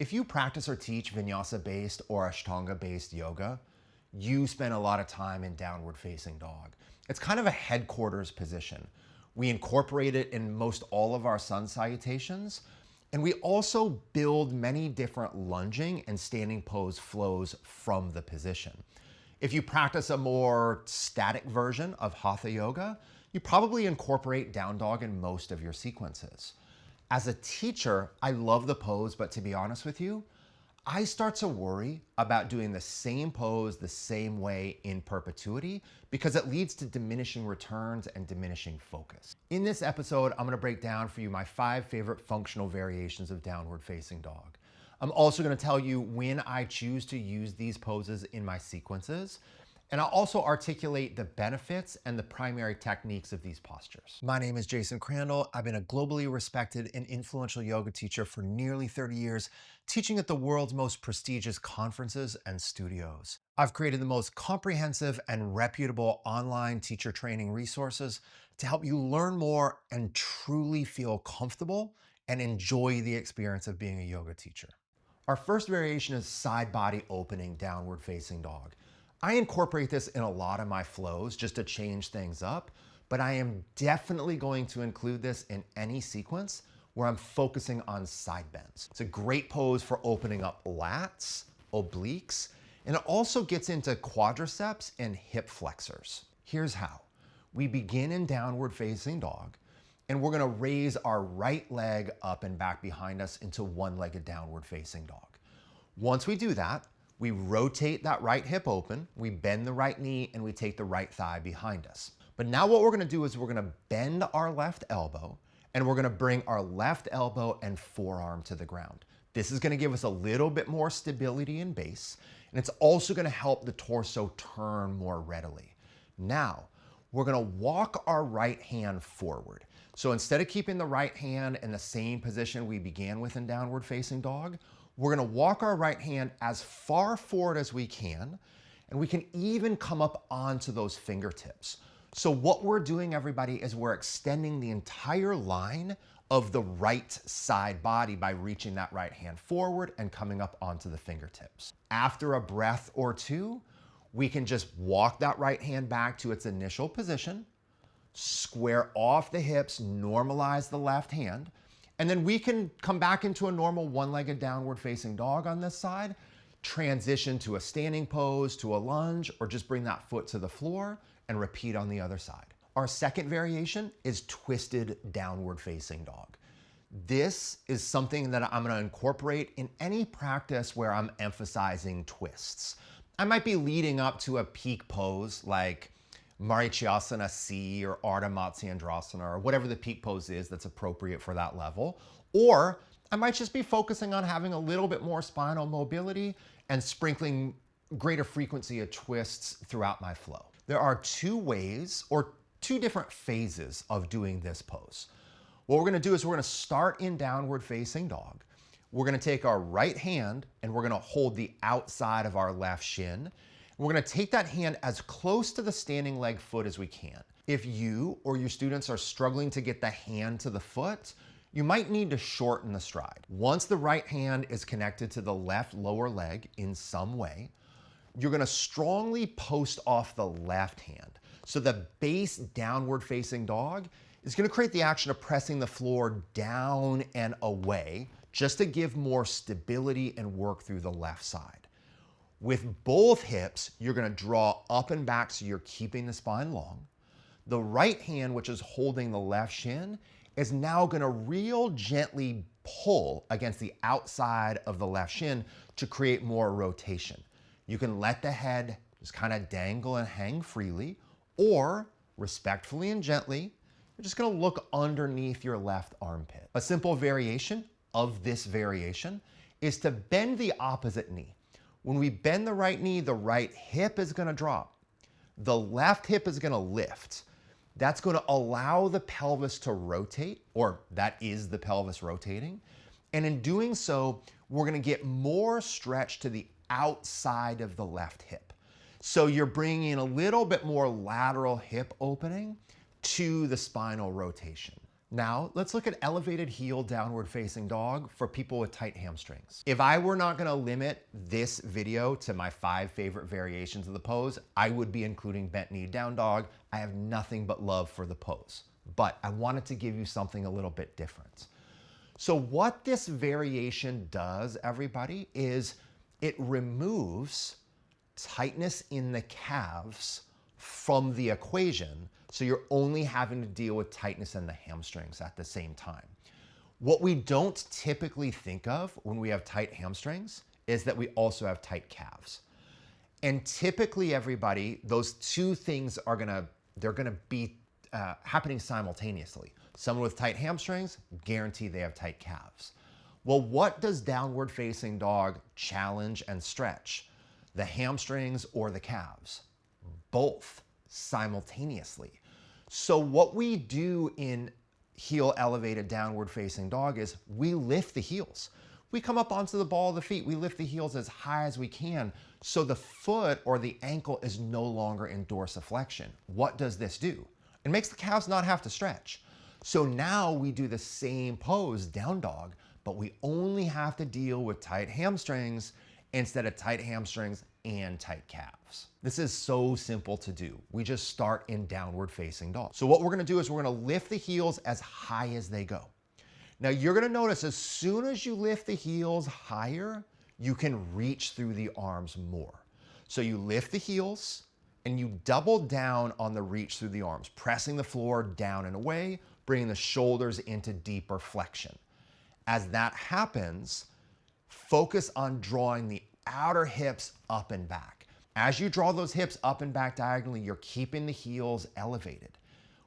If you practice or teach vinyasa-based or Ashtanga-based yoga, you spend a lot of time in downward facing dog. It's kind of a headquarters position. We incorporate it in most all of our sun salutations, and we also build many different lunging and standing pose flows from the position. If you practice a more static version of Hatha yoga, you probably incorporate down dog in most of your sequences. As a teacher, I love the pose, but to be honest with you, I start to worry about doing the same pose the same way in perpetuity because it leads to diminishing returns and diminishing focus. In this episode, I'm gonna break down for you my 5 favorite functional variations of downward facing dog. I'm also gonna tell you when I choose to use these poses in my sequences, and I'll also articulate the benefits and the primary techniques of these postures. My name is Jason Crandall. I've been a globally respected and influential yoga teacher for nearly 30 years, teaching at the world's most prestigious conferences and studios. I've created the most comprehensive and reputable online teacher training resources to help you learn more and truly feel comfortable and enjoy the experience of being a yoga teacher. Our first variation is side body opening downward facing dog. I incorporate this in a lot of my flows just to change things up, but I am definitely going to include this in any sequence where I'm focusing on side bends. It's a great pose for opening up lats, obliques, and it also gets into quadriceps and hip flexors. Here's how. We begin in downward facing dog, and we're gonna raise our right leg up and back behind us into one-legged downward facing dog. Once we do that, we rotate that right hip open, we bend the right knee, and we take the right thigh behind us. But now what we're gonna do is we're gonna bend our left elbow, and we're gonna bring our left elbow and forearm to the ground. This is gonna give us a little bit more stability and base, and it's also gonna help the torso turn more readily. Now, we're gonna walk our right hand forward. So instead of keeping the right hand in the same position we began with in downward facing dog, we're gonna walk our right hand as far forward as we can, and we can even come up onto those fingertips. So what we're doing, everybody, is we're extending the entire line of the right side body by reaching that right hand forward and coming up onto the fingertips. After a breath or two, we can just walk that right hand back to its initial position, square off the hips, normalize the left hand, and then we can come back into a normal one-legged downward facing dog on this side, transition to a standing pose, to a lunge, or just bring that foot to the floor and repeat on the other side. Our second variation is twisted downward facing dog. This is something that I'm gonna incorporate in any practice where I'm emphasizing twists. I might be leading up to a peak pose like Marichyasana C or Ardha Matsyendrasana or whatever the peak pose is that's appropriate for that level. Or I might just be focusing on having a little bit more spinal mobility and sprinkling greater frequency of twists throughout my flow. There are 2 ways or 2 different phases of doing this pose. What we're gonna do is we're gonna start in downward facing dog. We're gonna take our right hand and we're gonna hold the outside of our left shin. We're gonna take that hand as close to the standing leg foot as we can. If you or your students are struggling to get the hand to the foot, you might need to shorten the stride. Once the right hand is connected to the left lower leg in some way, you're gonna strongly post off the left hand. So the base downward facing dog is gonna create the action of pressing the floor down and away just to give more stability and work through the left side. With both hips, you're gonna draw up and back so you're keeping the spine long. The right hand, which is holding the left shin, is now gonna real gently pull against the outside of the left shin to create more rotation. You can let the head just kind of dangle and hang freely, or respectfully and gently, you're just gonna look underneath your left armpit. A simple variation of this variation is to bend the opposite knee. When we bend the right knee, the right hip is gonna drop. The left hip is gonna lift. That's gonna allow the pelvis to rotate, or that is the pelvis rotating. And in doing so, we're gonna get more stretch to the outside of the left hip. So you're bringing in a little bit more lateral hip opening to the spinal rotation. Now, let's look at elevated heel downward facing dog for people with tight hamstrings. If I were not gonna limit this video to my 5 favorite variations of the pose, I would be including bent knee down dog. I have nothing but love for the pose, but I wanted to give you something a little bit different. So what this variation does, everybody, is it removes tightness in the calves from the equation, so you're only having to deal with tightness in the hamstrings at the same time. What we don't typically think of when we have tight hamstrings is that we also have tight calves. And typically, everybody, those two things are gonna be happening simultaneously. Someone with tight hamstrings, guarantee they have tight calves. Well, what does downward facing dog challenge and stretch? The hamstrings or the calves? Both simultaneously. So what we do in heel elevated downward facing dog is we lift the heels. We come up onto the ball of the feet. We lift the heels as high as we can so the foot or the ankle is no longer in dorsiflexion. What does this do? It makes the calves not have to stretch. So now we do the same pose, down dog, but we only have to deal with tight hamstrings instead of tight hamstrings and tight calves. This is so simple to do. We just start in downward facing dog. So what we're gonna do is we're gonna lift the heels as high as they go. Now you're gonna notice as soon as you lift the heels higher, you can reach through the arms more. So you lift the heels and you double down on the reach through the arms, pressing the floor down and away, bringing the shoulders into deeper flexion. As that happens, focus on drawing the outer hips up and back. As you draw those hips up and back diagonally, you're keeping the heels elevated.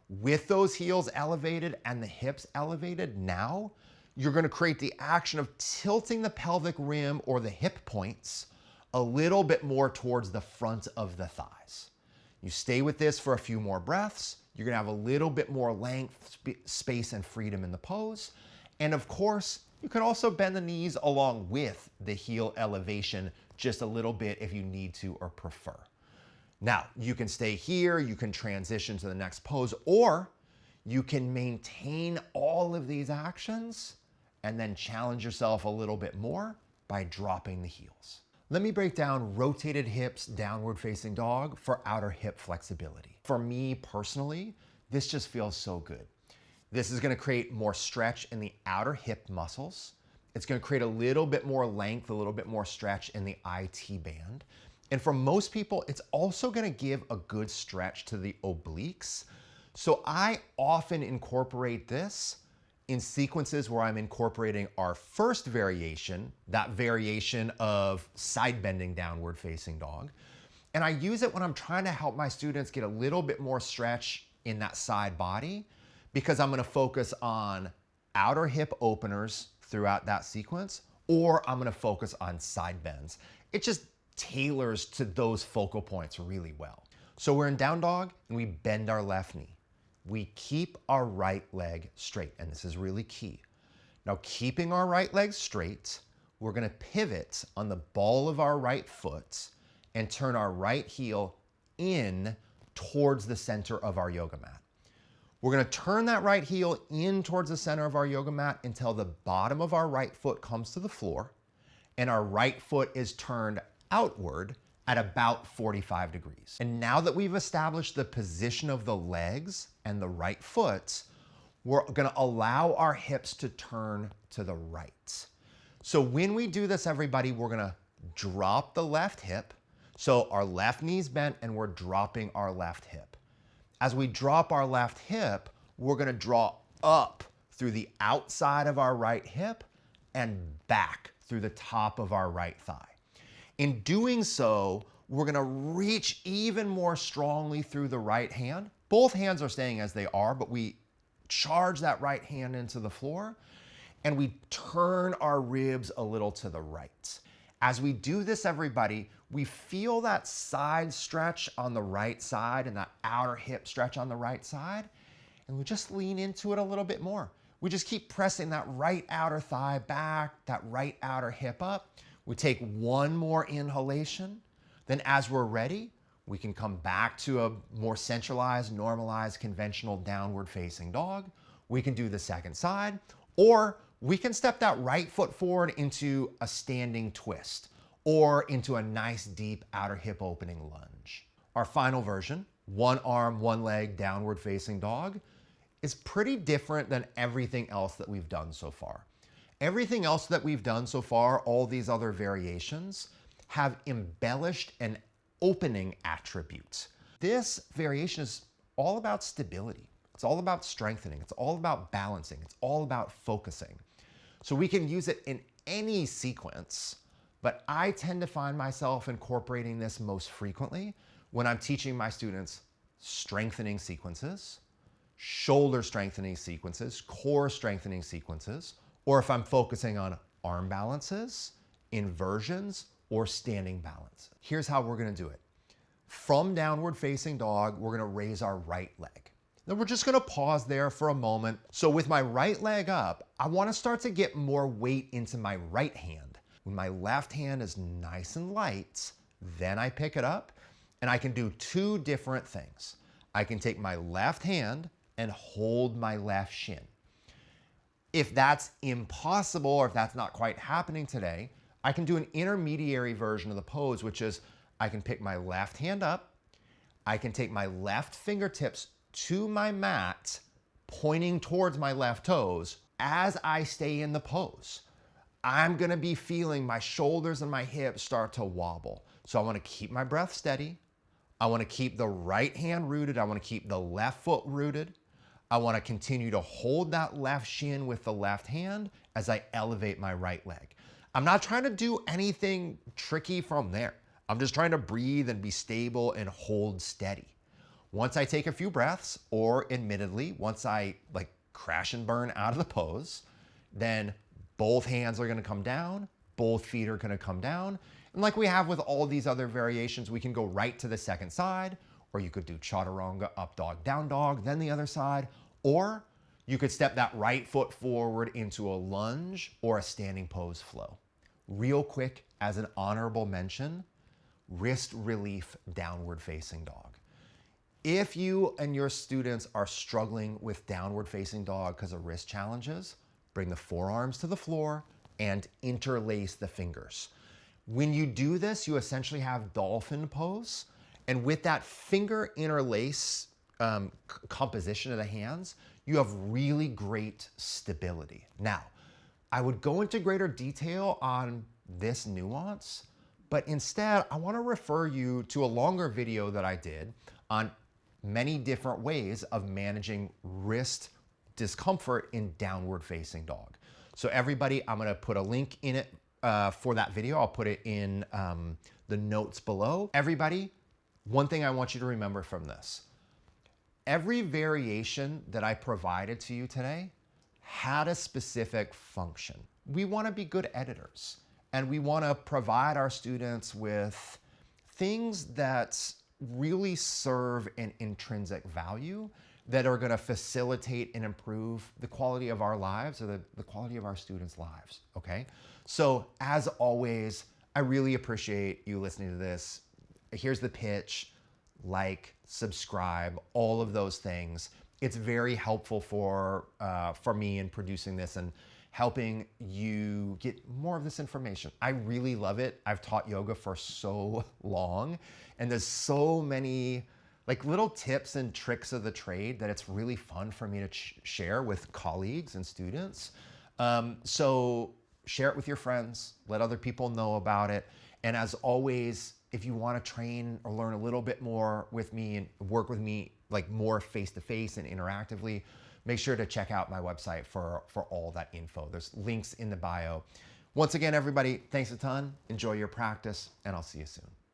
With those heels elevated and the hips elevated, now you're gonna create the action of tilting the pelvic rim or the hip points a little bit more towards the front of the thighs. You stay with this for a few more breaths. You're gonna have a little bit more length, space, and freedom in the pose. And of course, you can also bend the knees along with the heel elevation just a little bit if you need to or prefer. Now, you can stay here, you can transition to the next pose, or you can maintain all of these actions and then challenge yourself a little bit more by dropping the heels. Let me break down rotated hips, downward facing dog for outer hip flexibility. For me personally, this just feels so good. This is gonna create more stretch in the outer hip muscles. It's gonna create a little bit more length, a little bit more stretch in the IT band. And for most people, it's also gonna give a good stretch to the obliques. So I often incorporate this in sequences where I'm incorporating our first variation, that variation of side bending downward facing dog. And I use it when I'm trying to help my students get a little bit more stretch in that side body, because I'm gonna focus on outer hip openers throughout that sequence, or I'm gonna focus on side bends. It just tailors to those focal points really well. So we're in down dog and we bend our left knee. We keep our right leg straight, and this is really key. Now, keeping our right leg straight, we're gonna pivot on the ball of our right foot and turn our right heel in towards the center of our yoga mat. We're gonna turn that right heel in towards the center of our yoga mat until the bottom of our right foot comes to the floor and our right foot is turned outward at about 45 degrees. And now that we've established the position of the legs and the right foot, we're gonna allow our hips to turn to the right. So when we do this, everybody, we're gonna drop the left hip. So our left knee's bent and we're dropping our left hip. As we drop our left hip, we're gonna draw up through the outside of our right hip and back through the top of our right thigh. In doing so, we're gonna reach even more strongly through the right hand. Both hands are staying as they are, but we charge that right hand into the floor and we turn our ribs a little to the right. As we do this, everybody, we feel that side stretch on the right side and that outer hip stretch on the right side, and we just lean into it a little bit more. We just keep pressing that right outer thigh back, that right outer hip up. We take one more inhalation. Then as we're ready, we can come back to a more centralized, normalized, conventional downward facing dog, we can do the second side, or we can step that right foot forward into a standing twist or into a nice deep outer hip opening lunge. Our final version, one arm, one leg, downward facing dog, is pretty different than everything else that we've done so far. Everything else that we've done so far, all these other variations, have embellished and opening attributes. This variation is all about stability. It's all about strengthening. It's all about balancing. It's all about focusing. So we can use it in any sequence, but I tend to find myself incorporating this most frequently when I'm teaching my students strengthening sequences, shoulder strengthening sequences, core strengthening sequences, or if I'm focusing on arm balances, inversions, or standing balance. Here's how we're gonna do it. From downward facing dog, we're gonna raise our right leg. Then we're just gonna pause there for a moment. So with my right leg up, I wanna start to get more weight into my right hand. When my left hand is nice and light, then I pick it up and I can do two different things. I can take my left hand and hold my left shin. If that's impossible or if that's not quite happening today, I can do an intermediary version of the pose, which is I can pick my left hand up, I can take my left fingertips to my mat, pointing towards my left toes. As I stay in the pose, I'm gonna be feeling my shoulders and my hips start to wobble. So I wanna keep my breath steady. I wanna keep the right hand rooted. I wanna keep the left foot rooted. I wanna continue to hold that left shin with the left hand as I elevate my right leg. I'm not trying to do anything tricky from there. I'm just trying to breathe and be stable and hold steady. Once I take a few breaths, or admittedly, once I crash and burn out of the pose, then both hands are gonna come down, both feet are gonna come down. And like we have with all these other variations, we can go right to the second side, or you could do chaturanga, up dog, down dog, then the other side, or you could step that right foot forward into a lunge or a standing pose flow. Real quick, as an honorable mention, wrist relief downward facing dog. If you and your students are struggling with downward facing dog because of wrist challenges, bring the forearms to the floor and interlace the fingers. When you do this, you essentially have dolphin pose. And with that finger interlace composition of the hands, you have really great stability. Now, I would go into greater detail on this nuance, but instead I wanna refer you to a longer video that I did on many different ways of managing wrist discomfort in downward facing dog. So everybody, I'm gonna put a link in it for that video. I'll put it in the notes below. Everybody, one thing I want you to remember from this, every variation that I provided to you today had a specific function. We wanna be good editors, and we wanna provide our students with things that really serve an intrinsic value that are gonna facilitate and improve the quality of our lives or the quality of our students' lives, okay? So as always, I really appreciate you listening to this. Here's the pitch, like, subscribe, all of those things. It's very helpful for me in producing this and helping you get more of this information. I really love it. I've taught yoga for so long, and there's so many little tips and tricks of the trade that it's really fun for me to share with colleagues and students. So share it with your friends, let other people know about it. And as always, if you wanna train or learn a little bit more with me and work with me more face-to-face and interactively, make sure to check out my website for all that info. There's links in the bio. Once again, everybody, thanks a ton. Enjoy your practice, and I'll see you soon.